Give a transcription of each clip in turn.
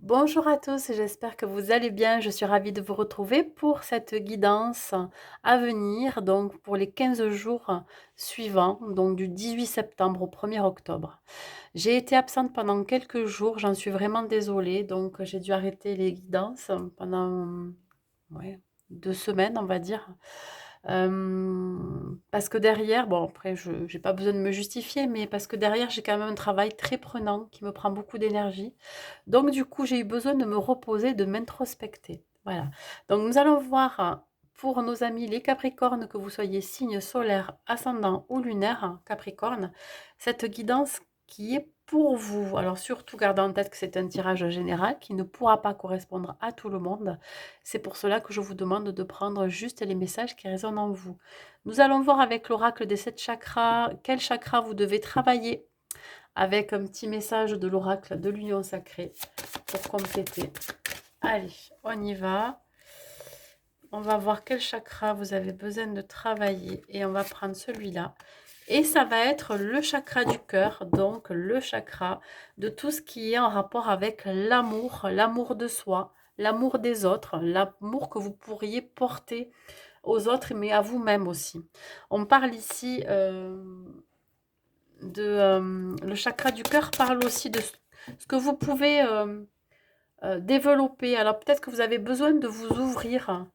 Bonjour à tous, j'espère que vous allez bien. Je suis ravie de vous retrouver pour cette guidance à venir, donc pour les 15 jours suivants, donc du 18 septembre au 1er octobre. J'ai été absente pendant quelques jours, j'en suis vraiment désolée, donc j'ai dû arrêter les guidances pendant ouais, 2 semaines, on va dire. Parce que derrière, bon après je n'ai pas besoin de me justifier, mais parce que derrière j'ai quand même un travail très prenant qui me prend beaucoup d'énergie. Donc du coup, j'ai eu besoin de me reposer, de m'introspecter. Voilà. Donc nous allons voir pour nos amis les Capricornes, que vous soyez signe solaire, ascendant ou lunaire, Capricorne, cette guidance qui est pour vous. Alors surtout, gardez en tête que c'est un tirage général qui ne pourra pas correspondre à tout le monde. C'est pour cela que je vous demande de prendre juste les messages qui résonnent en vous. Nous allons voir avec l'oracle des 7 chakras quel chakra vous devez travailler avec un petit message de l'oracle de l'union sacrée pour compléter. Allez, on y va. On va voir quel chakra vous avez besoin de travailler et on va prendre celui-là. Et ça va être le chakra du cœur, donc le chakra de tout ce qui est en rapport avec l'amour, l'amour de soi, l'amour des autres, l'amour que vous pourriez porter aux autres, mais à vous-même aussi. On parle ici le chakra du cœur parle aussi de ce que vous pouvez développer. Alors peut-être que vous avez besoin de vous ouvrir,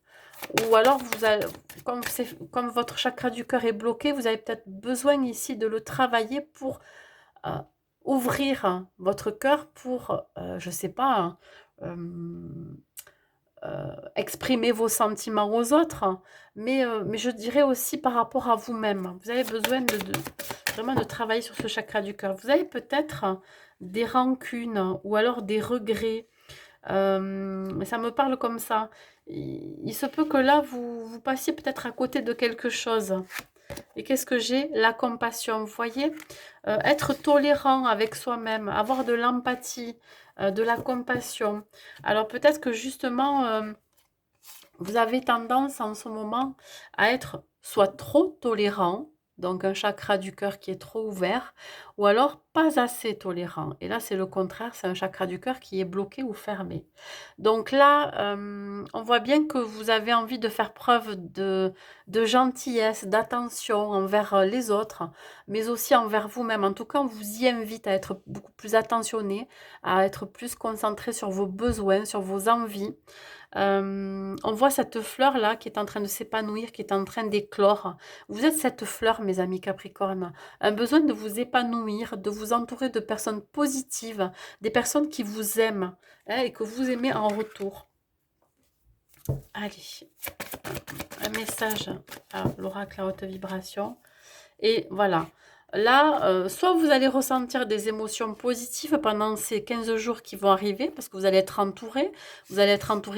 ou alors comme votre chakra du cœur est bloqué, vous avez peut-être besoin ici de le travailler pour euh, ouvrir votre cœur pour, je sais pas, exprimer vos sentiments aux autres, mais je dirais aussi par rapport à vous-même. Vous avez besoin vraiment de travailler sur ce chakra du cœur. Vous avez peut-être des rancunes ou alors des regrets. Ça me parle comme ça. Il se peut que là, vous passiez peut-être à côté de quelque chose. Et qu'est-ce que j'ai? La compassion, vous voyez? Être tolérant avec soi-même, avoir de l'empathie, de la compassion. Alors peut-être que justement, vous avez tendance en ce moment à être soit trop tolérant, donc un chakra du cœur qui est trop ouvert, ou alors pas assez tolérant. Et là, c'est le contraire, c'est un chakra du cœur qui est bloqué ou fermé. Donc là, on voit bien que vous avez envie de faire preuve de gentillesse, d'attention envers les autres, mais aussi envers vous-même. En tout cas, on vous y invite à être beaucoup plus attentionné, à être plus concentré sur vos besoins, sur vos envies. On voit cette fleur-là qui est en train de s'épanouir, qui est en train d'éclore. Vous êtes cette fleur, mes amis Capricorne. Un besoin de vous épanouir, de vous entourer de personnes positives, des personnes qui vous aiment, hein, et que vous aimez en retour. Allez, un message à l'oracle à haute vibration. Et voilà. Là, soit vous allez ressentir des émotions positives pendant ces 15 jours qui vont arriver, parce que vous allez être entouré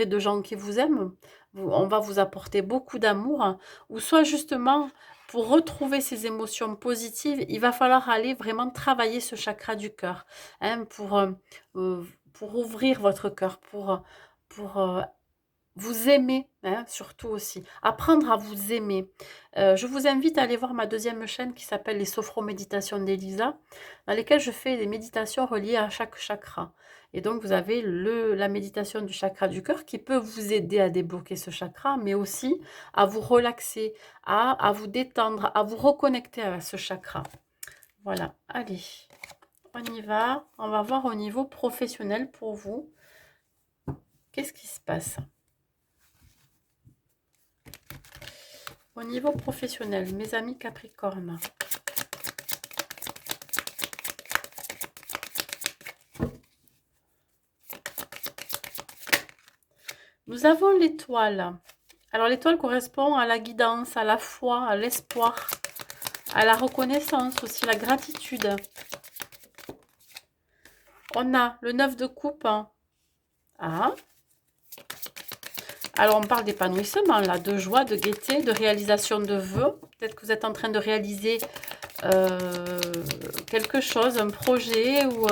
de gens qui vous aiment, on va vous apporter beaucoup d'amour, ou soit justement, pour retrouver ces émotions positives, il va falloir aller vraiment travailler ce chakra du cœur, hein, pour ouvrir votre cœur, pour vous aimer, hein, surtout aussi. Apprendre à vous aimer. Je vous invite à aller voir ma deuxième chaîne qui s'appelle les Sophro-Méditations d'Elisa, dans lesquelles je fais des méditations reliées à chaque chakra. Et donc, vous avez la méditation du chakra du cœur qui peut vous aider à débloquer ce chakra, mais aussi à vous relaxer, à vous détendre, à vous reconnecter à ce chakra. Voilà, allez, on y va. On va voir au niveau professionnel pour vous. Qu'est-ce qui se passe? Au niveau professionnel, mes amis Capricorne, nous avons l'étoile. Alors l'étoile correspond à la guidance, à la foi, à l'espoir, à la reconnaissance aussi, la gratitude. On a le 9 de coupe. Ah. Alors on parle d'épanouissement là, de joie, de gaieté, de réalisation de vœux. Peut-être que vous êtes en train de réaliser quelque chose, un projet ou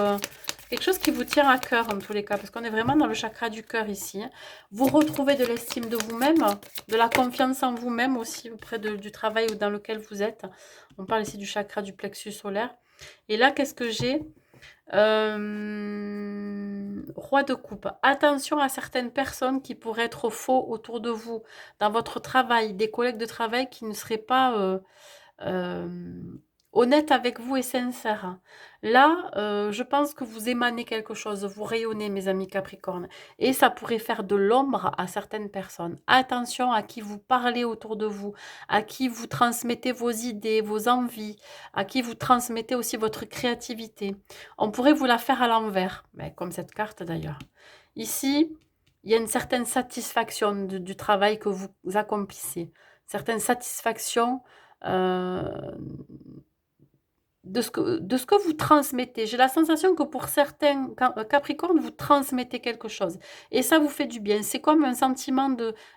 quelque chose qui vous tient à cœur en tous les cas, parce qu'on est vraiment dans le chakra du cœur ici. Vous retrouvez de l'estime de vous-même, de la confiance en vous-même aussi auprès du travail dans lequel vous êtes. On parle ici du chakra du plexus solaire. Et là, qu'est-ce que j'ai? Roi de coupe. Attention à certaines personnes qui pourraient être faux autour de vous, dans votre travail, des collègues de travail qui ne seraient pas euh, honnêtes avec vous et sincères. Là, je pense que vous émanez quelque chose, vous rayonnez, mes amis Capricorne, et ça pourrait faire de l'ombre à certaines personnes. Attention à qui vous parlez autour de vous, à qui vous transmettez vos idées, vos envies, à qui vous transmettez aussi votre créativité. On pourrait vous la faire à l'envers, mais comme cette carte d'ailleurs. Ici, il y a une certaine satisfaction du travail que vous accomplissez, certaine satisfaction euh, de ce que vous transmettez. J'ai la sensation que pour certains Capricornes, vous transmettez quelque chose. Et ça vous fait du bien. C'est comme un sentiment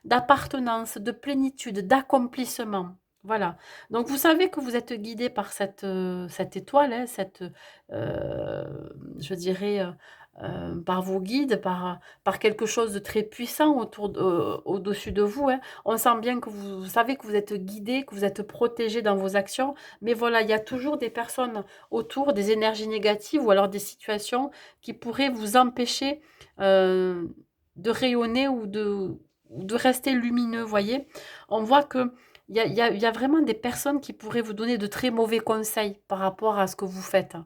d'appartenance, de plénitude, d'accomplissement. Voilà. Donc vous savez que vous êtes guidé par cette étoile, hein, je dirais, par vos guides, par quelque chose de très puissant au-dessus de vous. Hein. On sent bien que vous savez que vous êtes guidé, que vous êtes protégé dans vos actions. Mais voilà, il y a toujours des personnes autour, des énergies négatives ou alors des situations qui pourraient vous empêcher euh, de rayonner ou de rester lumineux, voyez. On voit que il y a vraiment des personnes qui pourraient vous donner de très mauvais conseils par rapport à ce que vous faites.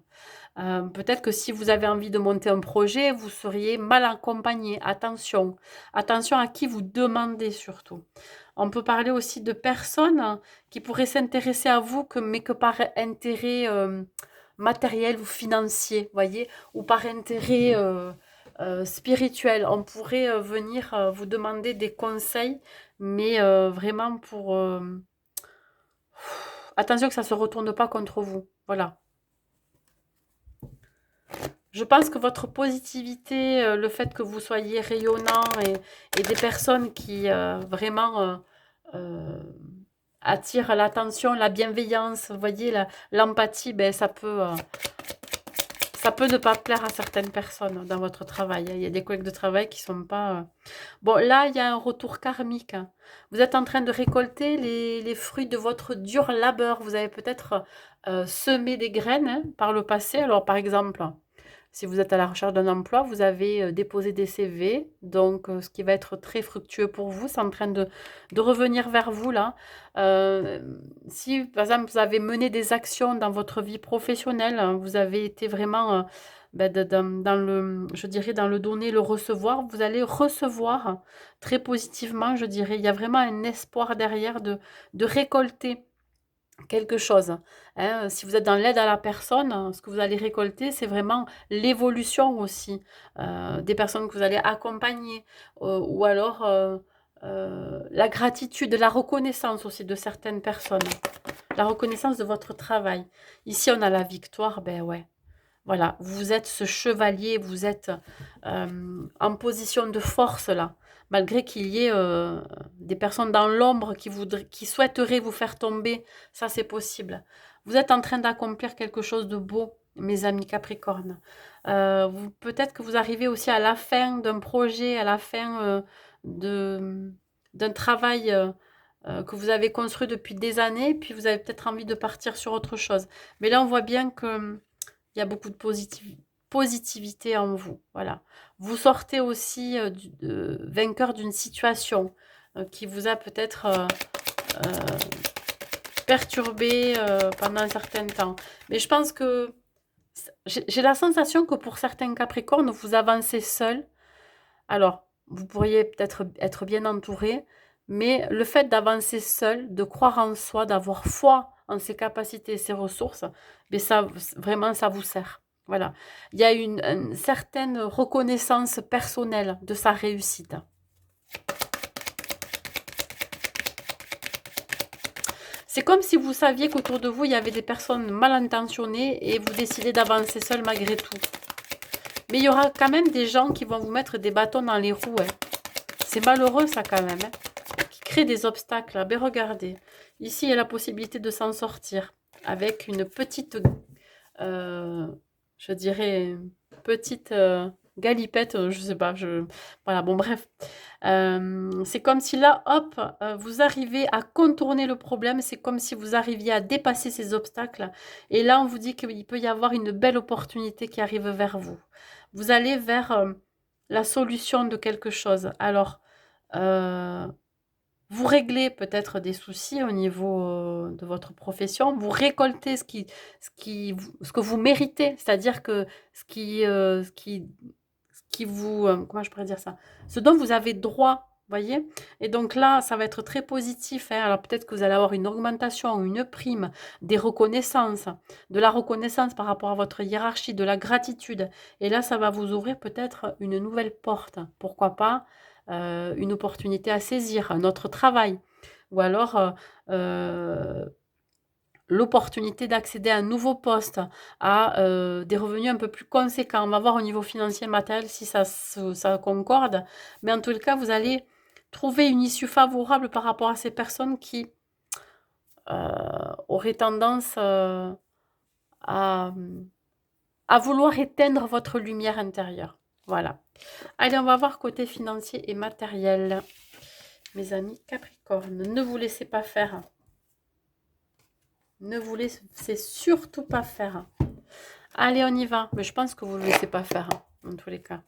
Peut-être que si vous avez envie de monter un projet, vous seriez mal accompagné. Attention. Attention à qui vous demandez surtout. On peut parler aussi de personnes qui pourraient s'intéresser à vous, mais que par intérêt matériel ou financier, voyez, ou par intérêt spirituel. On pourrait venir vous demander des conseils, mais vraiment pour... attention que ça ne se retourne pas contre vous. Voilà. Je pense que votre positivité, le fait que vous soyez rayonnant et des personnes qui vraiment euh, attirent l'attention, la bienveillance, vous voyez, l'empathie, ben, ça peut ne pas plaire à certaines personnes dans votre travail. Il y a des collègues de travail qui sont pas... Bon, là, il y a un retour karmique. Vous êtes en train de récolter les fruits de votre dur labeur. Vous avez peut-être semé des graines hein, par le passé. Alors, par exemple... Si vous êtes à la recherche d'un emploi, vous avez déposé des CV, donc ce qui va être très fructueux pour vous, c'est en train de revenir vers vous là. Euh, Si par exemple vous avez mené des actions dans votre vie professionnelle, hein, vous avez été vraiment ben, dans le, je dirais, dans le donner, le recevoir, vous allez recevoir très positivement, je dirais. Il y a vraiment un espoir derrière de récolter quelque chose. Hein. Si vous êtes dans l'aide à la personne, ce que vous allez récolter, c'est vraiment l'évolution aussi des personnes que vous allez accompagner, ou alors la gratitude, la reconnaissance aussi de certaines personnes, la reconnaissance de votre travail. Ici, on a la victoire, ben ouais. Voilà, vous êtes ce chevalier, vous êtes en position de force là, malgré qu'il y ait des personnes dans l'ombre qui souhaiteraient vous faire tomber, ça c'est possible. Vous êtes en train d'accomplir quelque chose de beau, mes amis Capricorne. Peut-être que vous arrivez aussi à la fin d'un projet, à la fin de, d'un travail que vous avez construit depuis des années, puis vous avez peut-être envie de partir sur autre chose. Mais là, on voit bien que il y a beaucoup de positivité en vous. Voilà. Vous sortez aussi vainqueur d'une situation qui vous a peut-être euh, perturbé pendant un certain temps. Mais je pense que j'ai la sensation que pour certains Capricornes, vous avancez seul. Alors, vous pourriez peut-être être bien entouré, mais le fait d'avancer seul, de croire en soi, d'avoir foi en ses capacités et ses ressources, mais ça, vraiment, ça vous sert. Voilà. Il y a une certaine reconnaissance personnelle de sa réussite. C'est comme si vous saviez qu'autour de vous, il y avait des personnes mal intentionnées et vous décidez d'avancer seul malgré tout. Mais il y aura quand même des gens qui vont vous mettre des bâtons dans les roues. Hein. C'est malheureux ça quand même. Hein. Qui crée des obstacles. Ben regardez, ici il y a la possibilité de s'en sortir avec une petite, euh, je dirais, petite galipette, je sais pas, voilà, bon bref. C'est comme si là, hop, vous arrivez à contourner le problème, c'est comme si vous arriviez à dépasser ces obstacles. Et là, on vous dit qu'il peut y avoir une belle opportunité qui arrive vers vous. Vous allez vers la solution de quelque chose. Alors, vous réglez peut-être des soucis au niveau, de votre profession. Vous récoltez ce que vous méritez. C'est-à-dire que ce qui, heu, ce qui ce qui vous, comment je pourrais dire ça? Ce dont vous avez droit, voyez? Et donc là, ça va être très positif, hein. Alors peut-être que vous allez avoir une augmentation, une prime, des reconnaissances, de la reconnaissance par rapport à votre hiérarchie, de la gratitude. Et là, ça va vous ouvrir peut-être une nouvelle porte. Pourquoi pas, une opportunité à saisir, un autre travail ou alors, l'opportunité d'accéder à un nouveau poste, à, des revenus un peu plus conséquents. On va voir au niveau financier, matériel si ça concorde, mais en tout cas, vous allez trouver une issue favorable par rapport à ces personnes qui, auraient tendance, à, à vouloir éteindre votre lumière intérieure. Voilà. Allez, on va voir côté financier et matériel. Mes amis Capricorne, ne vous laissez pas faire. Ne vous laissez surtout pas faire. Allez, on y va. Mais je pense que vous ne le laissez pas faire, hein, dans tous les cas.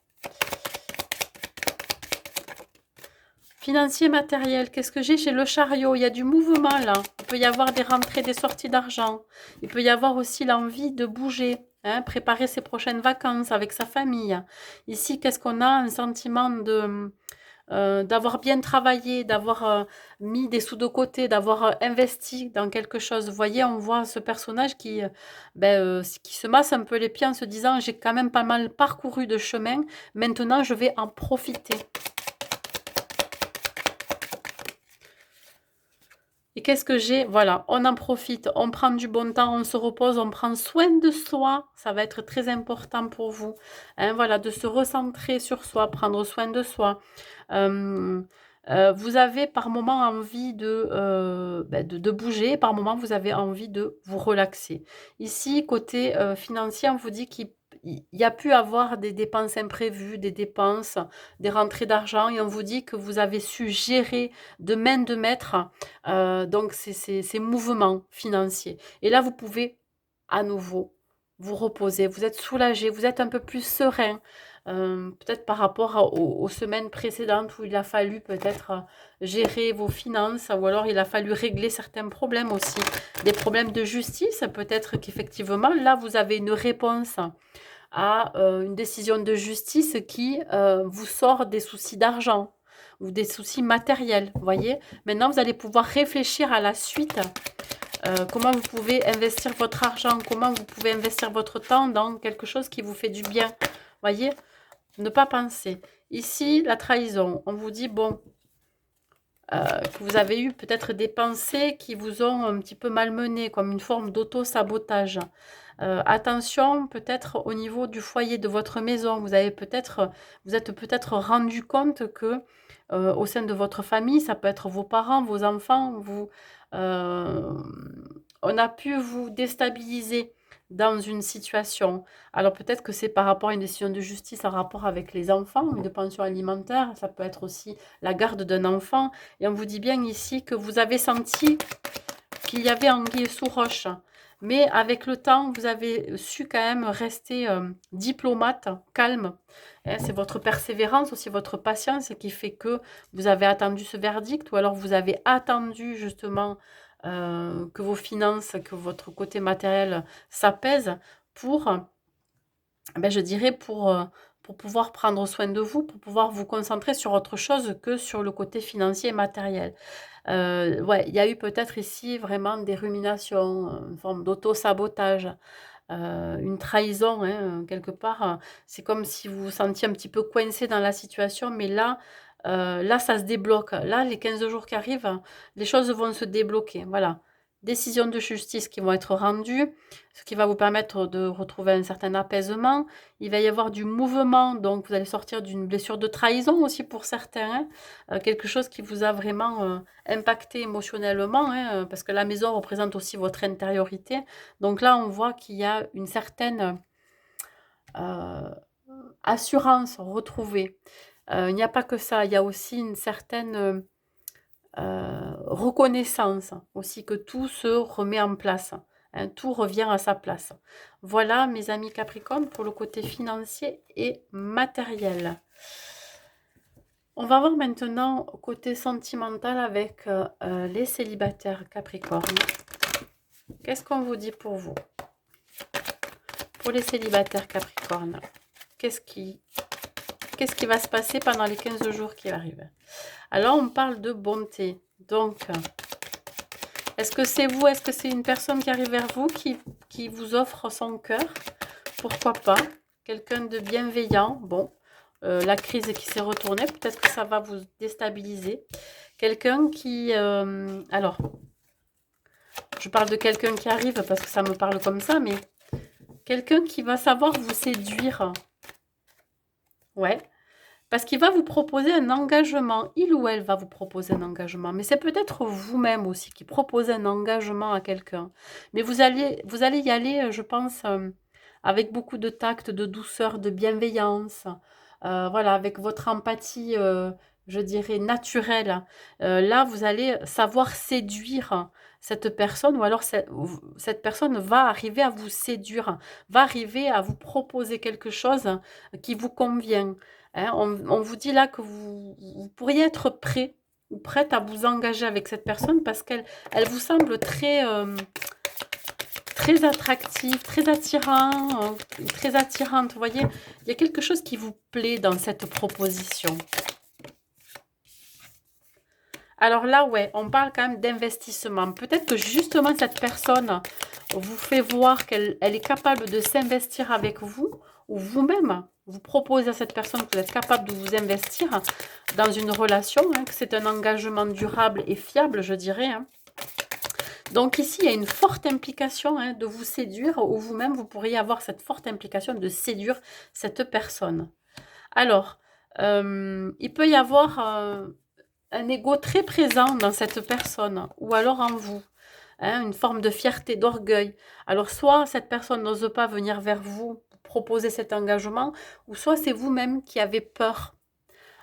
Financier, matériel, qu'est-ce que j'ai chez le chariot? Il y a du mouvement là. Il peut y avoir des rentrées, des sorties d'argent. Il peut y avoir aussi l'envie de bouger, hein, préparer ses prochaines vacances avec sa famille. Ici, qu'est-ce qu'on a? Un sentiment de d'avoir bien travaillé, d'avoir mis des sous de côté, d'avoir investi dans quelque chose. Vous voyez, on voit ce personnage qui se masse un peu les pieds en se disant, j'ai quand même pas mal parcouru de chemin, maintenant je vais en profiter. Et qu'est-ce que j'ai? Voilà, on en profite, on prend du bon temps, on se repose, on prend soin de soi. Ça va être très important pour vous. Hein, voilà, de se recentrer sur soi, prendre soin de soi. Euh, vous avez par moment envie de bouger, par moment vous avez envie de vous relaxer. Ici, côté financier, on vous dit qu'il y a pu avoir des dépenses imprévues, des dépenses, des rentrées d'argent, et on vous dit que vous avez su gérer de main de maître donc ces mouvements financiers. Et là, vous pouvez à nouveau vous reposer, vous êtes soulagé, vous êtes un peu plus serein, peut-être par rapport aux semaines précédentes où il a fallu peut-être gérer vos finances ou alors il a fallu régler certains problèmes aussi, des problèmes de justice, peut-être qu'effectivement là vous avez une réponse à une décision de justice qui vous sort des soucis d'argent ou des soucis matériels, vous voyez. Maintenant, vous allez pouvoir réfléchir à la suite, comment vous pouvez investir votre argent, comment vous pouvez investir votre temps dans quelque chose qui vous fait du bien, vous voyez. Ne pas penser. Ici, la trahison, on vous dit, bon, que vous avez eu peut-être des pensées qui vous ont un petit peu malmené, comme une forme d'auto-sabotage. Attention, peut-être au niveau du foyer de votre maison, vous êtes peut-être rendu compte que au sein de votre famille, ça peut être vos parents, vos enfants, euh, on a pu vous déstabiliser dans une situation. Alors peut-être que c'est par rapport à une décision de justice en rapport avec les enfants, une pension alimentaire, ça peut être aussi la garde d'un enfant. Et on vous dit bien ici que vous avez senti qu'il y avait anguille sous roche. Mais avec le temps, vous avez su quand même rester diplomate, calme. Hein, c'est votre persévérance, aussi votre patience qui fait que vous avez attendu ce verdict ou alors vous avez attendu justement que vos finances, que votre côté matériel s'apaise pour, je dirais, pour pouvoir prendre soin de vous, pour pouvoir vous concentrer sur autre chose que sur le côté financier et matériel. Ouais, il y a eu peut-être ici vraiment des ruminations, une forme d'auto-sabotage, une trahison, hein, quelque part. C'est comme si vous vous sentiez un petit peu coincé dans la situation, mais là, ça se débloque. Là, les 15 jours qui arrivent, les choses vont se débloquer. Voilà. Décisions de justice qui vont être rendues, ce qui va vous permettre de retrouver un certain apaisement. Il va y avoir du mouvement, donc vous allez sortir d'une blessure de trahison aussi pour certains, hein. Quelque chose qui vous a vraiment impacté émotionnellement, hein, parce que la maison représente aussi votre intériorité. Donc là, on voit qu'il y a une certaine euh, assurance retrouvée. Il n'y a pas que ça, il y a aussi une certaine reconnaissance, aussi que tout se remet en place, hein, tout revient à sa place. Voilà, mes amis Capricorne, pour le côté financier et matériel. On va voir maintenant côté sentimental avec les célibataires Capricorne. Qu'est-ce qu'on vous dit pour vous? Pour les célibataires Capricorne, qu'est-ce qui, qu'est-ce qui va se passer pendant les 15 jours qui arrivent? Alors, on parle de bonté. Donc, est-ce que c'est vous? Est-ce que c'est une personne qui arrive vers vous, qui vous offre son cœur? Pourquoi pas? Quelqu'un de bienveillant. Bon, la crise qui s'est retournée, peut-être que ça va vous déstabiliser. Quelqu'un qui... alors, je parle de quelqu'un qui arrive parce que ça me parle comme ça, mais quelqu'un qui va savoir vous séduire. Ouais. Parce qu'il va vous proposer un engagement. Il ou elle va vous proposer un engagement. Mais c'est peut-être vous-même aussi qui proposez un engagement à quelqu'un. Mais vous allez y aller, je pense, avec beaucoup de tact, de douceur, de bienveillance. Voilà, avec votre empathie, je dirais, naturelle. Là, vous allez savoir séduire cette personne, ou alors cette personne va arriver à vous séduire, va arriver à vous proposer quelque chose qui vous convient. Hein, on vous dit là que vous pourriez être prêt ou prête à vous engager avec cette personne parce qu'elle vous semble très attractive, très attirante. Vous voyez, il y a quelque chose qui vous plaît dans cette proposition. Alors là, ouais, on parle quand même d'investissement. Peut-être que justement cette personne vous fait voir qu'elle est capable de s'investir avec vous, ou vous-même, vous proposez à cette personne que vous êtes capable de vous investir dans une relation, hein, que c'est un engagement durable et fiable, je dirais. Hein. Donc ici, il y a une forte implication, hein, de vous séduire, ou vous-même, vous pourriez avoir cette forte implication de séduire cette personne. Alors, il peut y avoir un ego très présent dans cette personne, ou alors en vous, hein, une forme de fierté, d'orgueil. Alors, soit cette personne n'ose pas venir vers vous, proposer cet engagement, ou soit c'est vous-même qui avez peur,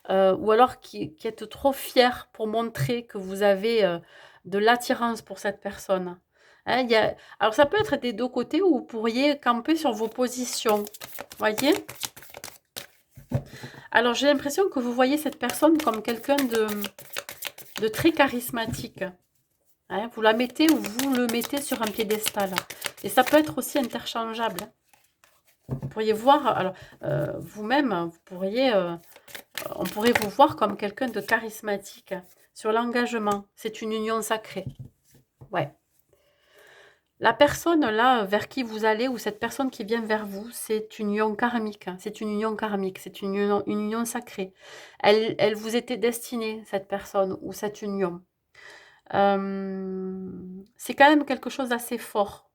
ou alors qui êtes trop fier pour montrer que vous avez de l'attirance pour cette personne. Hein, alors, ça peut être des deux côtés où vous pourriez camper sur vos positions. Voyez? Alors, j'ai l'impression que vous voyez cette personne comme quelqu'un de très charismatique. Hein, vous la mettez ou vous le mettez sur un piédestal. Et ça peut être aussi interchangeable. Vous pourriez voir, alors vous-même, vous pourriez, on pourrait vous voir comme quelqu'un de charismatique. Sur l'engagement, c'est une union sacrée. Ouais. La personne là vers qui vous allez, ou cette personne qui vient vers vous, c'est une union karmique. C'est une union karmique, c'est une union sacrée. Elle vous était destinée, cette personne ou cette union. C'est quand même quelque chose d'assez fort.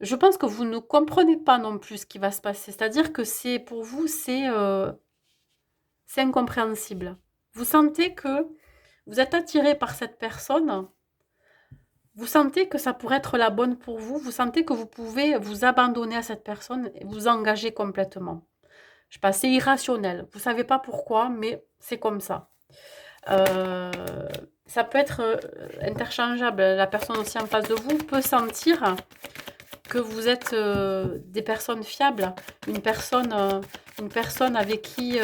Je pense que vous ne comprenez pas non plus ce qui va se passer. C'est-à-dire que c'est pour vous, c'est incompréhensible. Vous sentez que vous êtes attiré par cette personne. Vous sentez que ça pourrait être la bonne pour vous. Vous sentez que vous pouvez vous abandonner à cette personne et vous engager complètement. Je sais pas, c'est irrationnel. Vous savez pas pourquoi, mais c'est comme ça. Euh, Ça peut être interchangeable. La personne aussi en face de vous peut sentir que vous êtes des personnes fiables, une personne avec qui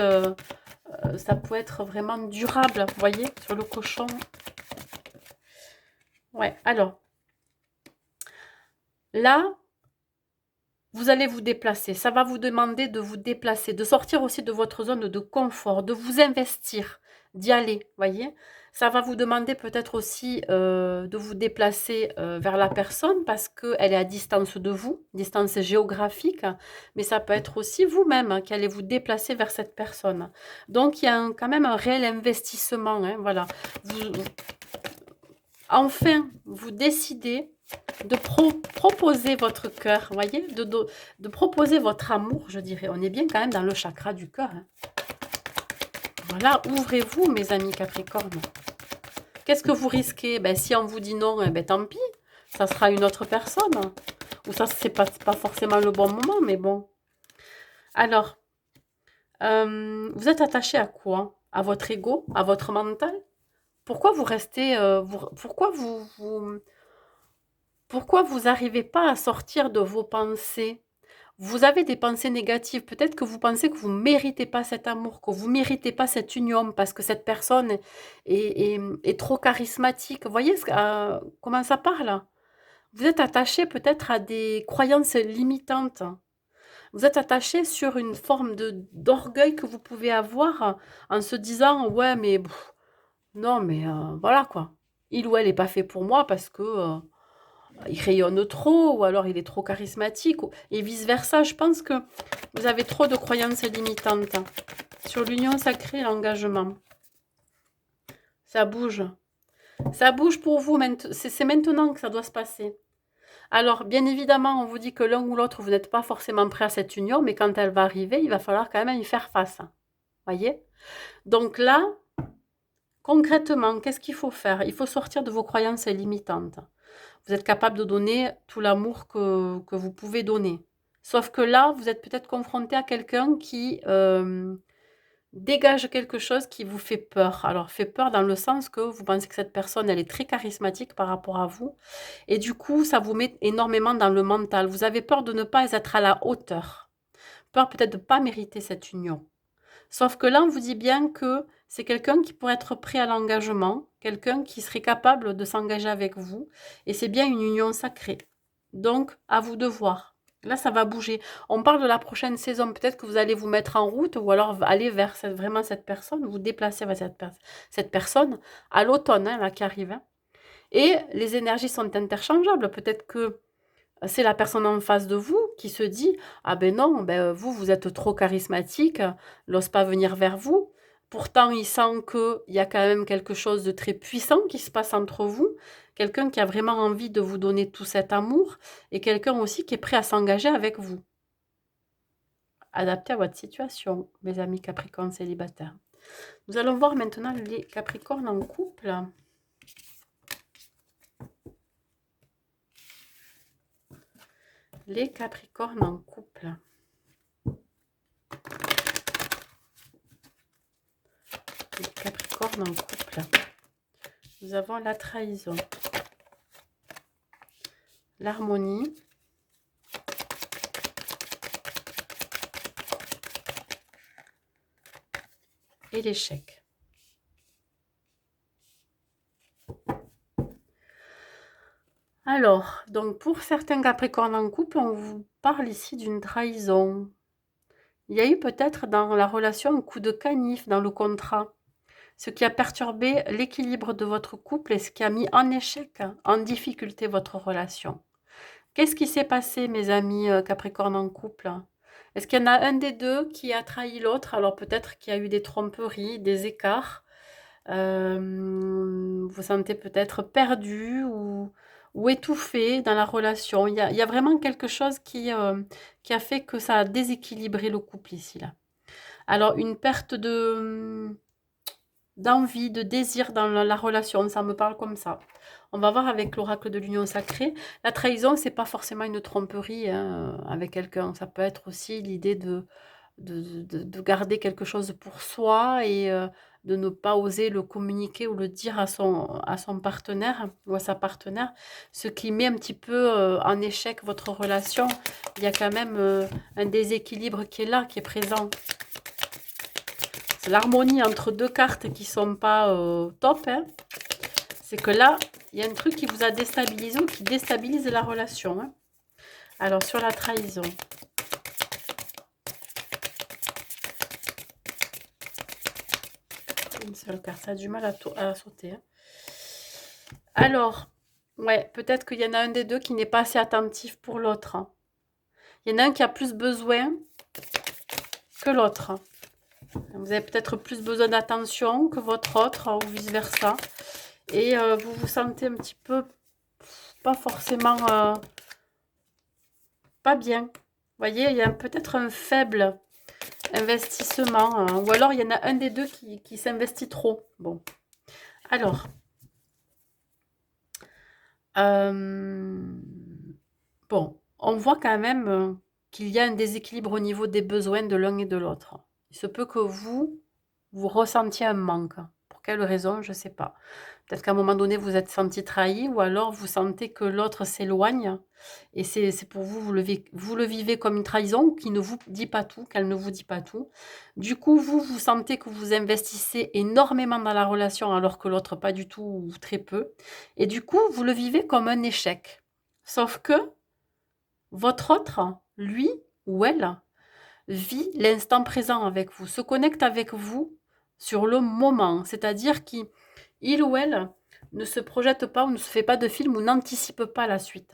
ça peut être vraiment durable, vous voyez, sur le cochon. Ouais, alors, là, vous allez vous déplacer. Ça va vous demander de vous déplacer, de sortir aussi de votre zone de confort, de vous investir, d'y aller, voyez. Ça va vous demander peut-être aussi de vous déplacer vers la personne parce qu'elle est à distance de vous, distance géographique, mais ça peut être aussi vous-même qui allez vous déplacer vers cette personne. Donc, il y a quand même un réel investissement, hein, voilà. Enfin, vous décidez de proposer votre cœur, vous voyez, de proposer votre amour, je dirais. On est bien quand même dans le chakra du cœur. Hein. Voilà, ouvrez-vous, mes amis Capricorne. Qu'est-ce que vous risquez? Ben, si on vous dit non, ben, tant pis, ça sera une autre personne. Ou ça, c'est pas forcément le bon moment, mais bon. Alors, vous êtes attaché à quoi? À votre ego? À votre mental? Pourquoi vous restez... pourquoi vous n'arrivez pas à sortir de vos pensées? Vous avez des pensées négatives. Peut-être que vous pensez que vous ne méritez pas cet amour, que vous ne méritez pas cette union parce que cette personne est trop charismatique. Vous voyez comment ça parle? Vous êtes attaché peut-être à des croyances limitantes. Vous êtes attaché sur une forme d'orgueil que vous pouvez avoir en se disant, ouais, mais non, mais voilà quoi. Il ou elle n'est pas fait pour moi parce que il rayonne trop, ou alors il est trop charismatique, et vice-versa. Je pense que vous avez trop de croyances limitantes sur l'union sacrée et l'engagement. Ça bouge. Ça bouge pour vous. C'est maintenant que ça doit se passer. Alors, bien évidemment, on vous dit que l'un ou l'autre, vous n'êtes pas forcément prêt à cette union, mais quand elle va arriver, il va falloir quand même y faire face. Voyez? Donc là, concrètement, qu'est-ce qu'il faut faire? Il faut sortir de vos croyances limitantes. Vous êtes capable de donner tout l'amour que vous pouvez donner. Sauf que là, vous êtes peut-être confronté à quelqu'un qui dégage quelque chose qui vous fait peur. Alors, fait peur dans le sens que vous pensez que cette personne, elle est très charismatique par rapport à vous. Et du coup, ça vous met énormément dans le mental. Vous avez peur de ne pas être à la hauteur. Peur peut-être de ne pas mériter cette union. Sauf que là, on vous dit bien que c'est quelqu'un qui pourrait être prêt à l'engagement, quelqu'un qui serait capable de s'engager avec vous, et c'est bien une union sacrée. Donc, à vous de voir. Là, ça va bouger. On parle de la prochaine saison. Peut-être que vous allez vous mettre en route ou alors aller vers vraiment cette personne, vous déplacer vers cette personne à l'automne, hein, là, qui arrive. Hein. Et les énergies sont interchangeables. Peut-être que c'est la personne en face de vous qui se dit: «Ah ben non, ben, vous, vous êtes trop charismatique, il n'ose pas venir vers vous». Pourtant, il sent qu'il y a quand même quelque chose de très puissant qui se passe entre vous, quelqu'un qui a vraiment envie de vous donner tout cet amour et quelqu'un aussi qui est prêt à s'engager avec vous. Adapté à votre situation, mes amis Capricornes célibataires. Nous allons voir maintenant les Capricornes en couple. Les Capricornes en couple. Les Capricornes en couple. Nous avons la trahison, l'harmonie, et l'échec. Alors, donc pour certains Capricornes en couple, on vous parle ici d'une trahison. Il y a eu peut-être dans la relation un coup de canif dans le contrat, ce qui a perturbé l'équilibre de votre couple et ce qui a mis en échec, en difficulté votre relation. Qu'est-ce qui s'est passé, mes amis Capricornes en couple? Est-ce qu'il y en a un des deux qui a trahi l'autre? Alors peut-être qu'il y a eu des tromperies, des écarts. Vous sentez peut-être perdu ou étouffé dans la relation. Il y a vraiment quelque chose qui a fait que ça a déséquilibré le couple ici, là. Alors, une perte d'envie, de désir dans la relation, ça me parle comme ça. On va voir avec l'oracle de l'union sacrée. La trahison, c'est pas forcément une tromperie hein, avec quelqu'un. Ça peut être aussi l'idée de garder quelque chose pour soi et de ne pas oser le communiquer ou le dire à son partenaire ou à sa partenaire, ce qui met un petit peu en échec votre relation. Il y a quand même un déséquilibre qui est là, qui est présent. C'est l'harmonie entre deux cartes qui sont pas top. Hein. C'est que là, il y a un truc qui vous a déstabilisé ou qui déstabilise la relation. Hein. Alors, sur la trahison. Une seule carte, ça a du mal à sauter. Hein. Alors, ouais, peut-être qu'il y en a un des deux qui n'est pas assez attentif pour l'autre. Hein. Il y en a un qui a plus besoin que l'autre. Vous avez peut-être plus besoin d'attention que votre autre ou vice-versa. Et vous vous sentez un petit peu pas forcément pas bien. Vous voyez, il y a peut-être un faible investissement. Hein, ou alors, il y en a un des deux qui s'investit trop. Bon. Alors. Bon, on voit quand même qu'il y a un déséquilibre au niveau des besoins de l'un et de l'autre. Il se peut que vous ressentiez un manque. Pour quelle raison, je ne sais pas. Peut-être qu'à un moment donné, vous êtes senti trahi ou alors vous sentez que l'autre s'éloigne et c'est pour vous, vous le vivez comme une trahison qui ne vous dit pas tout, qu'elle ne vous dit pas tout. Du coup, vous sentez que vous investissez énormément dans la relation alors que l'autre pas du tout ou très peu. Et du coup, vous le vivez comme un échec. Sauf que votre autre, lui ou elle, vit l'instant présent avec vous, se connecte avec vous sur le moment. C'est-à-dire qu'il ou elle ne se projette pas ou ne se fait pas de film ou n'anticipe pas la suite.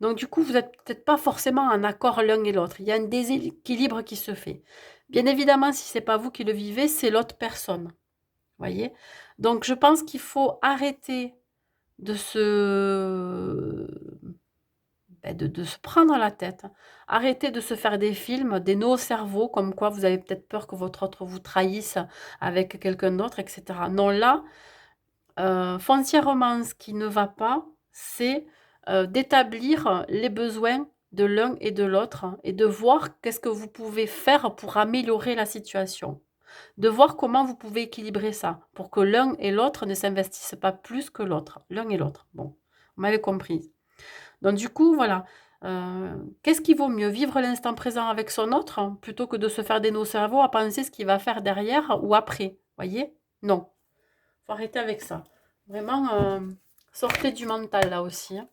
Donc du coup, vous n'êtes peut-être pas forcément en accord l'un et l'autre. Il y a un déséquilibre qui se fait. Bien évidemment, si c'est pas vous qui le vivez, c'est l'autre personne. Voyez? Donc je pense qu'il faut arrêter de se de se prendre la tête. Arrêtez de se faire des films, des nœuds au cerveau, comme quoi vous avez peut-être peur que votre autre vous trahisse avec quelqu'un d'autre, etc. Non, là, foncièrement, ce qui ne va pas, c'est d'établir les besoins de l'un et de l'autre et de voir qu'est-ce que vous pouvez faire pour améliorer la situation. De voir comment vous pouvez équilibrer ça pour que l'un et l'autre ne s'investissent pas plus que l'autre. L'un et l'autre. Bon, vous m'avez compris. Donc du coup, voilà. Qu'est-ce qui vaut mieux? Vivre l'instant présent avec son autre plutôt que de se faire des nœuds au cerveau à penser ce qu'il va faire derrière ou après. Voyez? Non. Faut arrêter avec ça. Vraiment, sortez du mental là aussi, hein.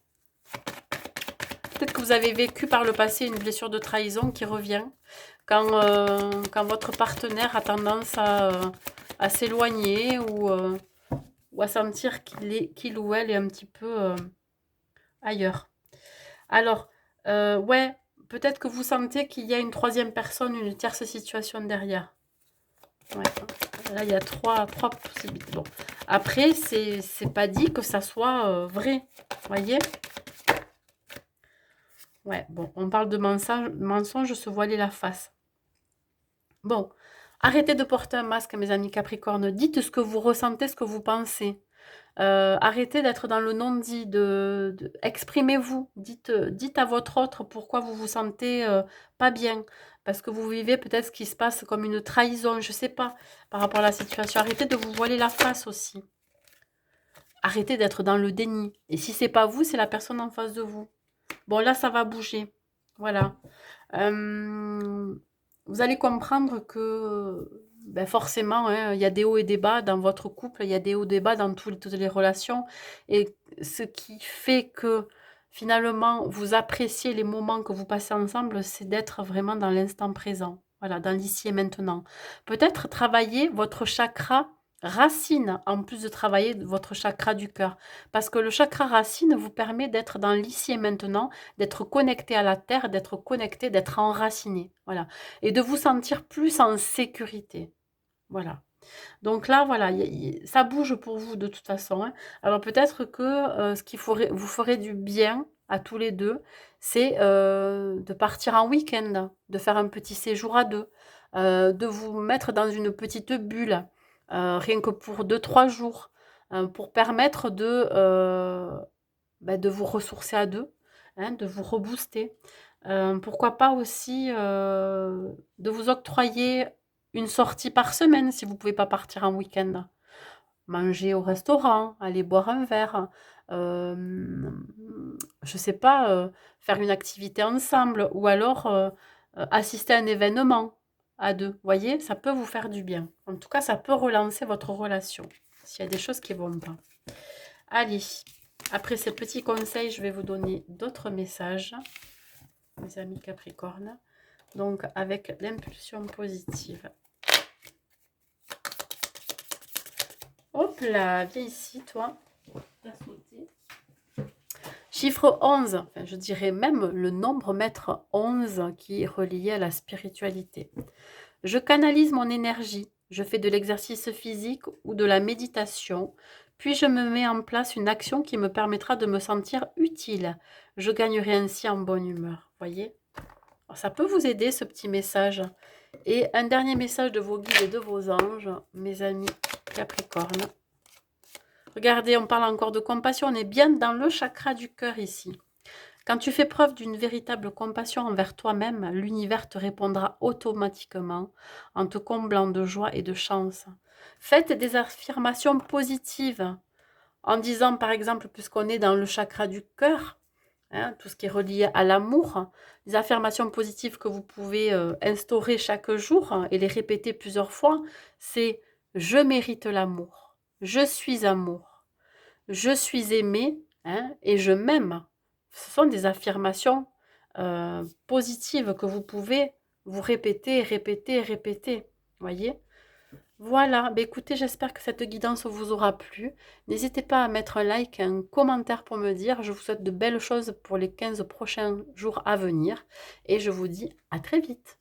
Peut-être que vous avez vécu par le passé une blessure de trahison qui revient quand votre partenaire a tendance à s'éloigner ou à sentir qu'il ou elle est un petit peu ailleurs. Alors, ouais, peut-être que vous sentez qu'il y a une troisième personne, une tierce situation derrière. Ouais, là, il y a trois possibilités. Bon. Après, c'est pas dit que ça soit vrai. Voyez? Ouais, bon, on parle de mensonge, se voiler la face. Bon, arrêtez de porter un masque, mes amis Capricorne. Dites ce que vous ressentez, ce que vous pensez. Arrêtez d'être dans le non-dit, exprimez-vous, dites à votre autre pourquoi vous vous sentez pas bien, parce que vous vivez peut-être ce qui se passe comme une trahison, je sais pas, par rapport à la situation. Arrêtez de vous voiler la face aussi. Arrêtez d'être dans le déni. Et si c'est pas vous, c'est la personne en face de vous. Bon, là, ça va bouger. Voilà. Vous allez comprendre que ben forcément, hein, il y a des hauts et des bas dans votre couple, il y a des hauts et des bas dans toutes les relations. Et ce qui fait que finalement, vous appréciez les moments que vous passez ensemble, c'est d'être vraiment dans l'instant présent. Voilà, dans l'ici et maintenant. Peut-être travailler votre chakra racine, en plus de travailler votre chakra du cœur. Parce que le chakra racine vous permet d'être dans l'ici et maintenant, d'être connecté à la terre, d'être connecté, d'être enraciné. Voilà. Et de vous sentir plus en sécurité. Voilà. Donc là, voilà, ça bouge pour vous de toute façon, hein. Alors peut-être que ce qui vous ferait du bien à tous les deux, c'est de partir en week-end, de faire un petit séjour à deux, de vous mettre dans une petite bulle, rien que pour 2, 3 jours, pour permettre de vous ressourcer à deux, hein, de vous rebooster. Pourquoi pas aussi de vous octroyer une sortie par semaine si vous ne pouvez pas partir en week-end. Manger au restaurant, aller boire un verre, je sais pas, faire une activité ensemble ou alors assister à un événement à deux. Vous voyez, ça peut vous faire du bien. En tout cas, ça peut relancer votre relation s'il y a des choses qui ne vont pas. Allez, après ces petits conseils, je vais vous donner d'autres messages, mes amis Capricorne. Donc, avec l'impulsion positive. Hop là, viens ici, toi. Chiffre 11, enfin, je dirais même le nombre maître 11 qui est relié à la spiritualité. Je canalise mon énergie, je fais de l'exercice physique ou de la méditation, puis je me mets en place une action qui me permettra de me sentir utile. Je gagnerai ainsi en bonne humeur. Voyez? Alors, ça peut vous aider ce petit message. Et un dernier message de vos guides et de vos anges, mes amis Capricorne. Regardez, on parle encore de compassion, on est bien dans le chakra du cœur ici. Quand tu fais preuve d'une véritable compassion envers toi-même, l'univers te répondra automatiquement en te comblant de joie et de chance. Faites des affirmations positives en disant, par exemple, puisqu'on est dans le chakra du cœur, hein, tout ce qui est relié à l'amour, des affirmations positives que vous pouvez instaurer chaque jour et les répéter plusieurs fois, c'est je mérite l'amour, je suis amour, je suis aimé, hein, et je m'aime. Ce sont des affirmations positives que vous pouvez vous répéter, répéter, répéter. Voyez? Voilà, bah, écoutez, j'espère que cette guidance vous aura plu. N'hésitez pas à mettre un like, un commentaire pour me dire. Je vous souhaite de belles choses pour les 15 prochains jours à venir et je vous dis à très vite.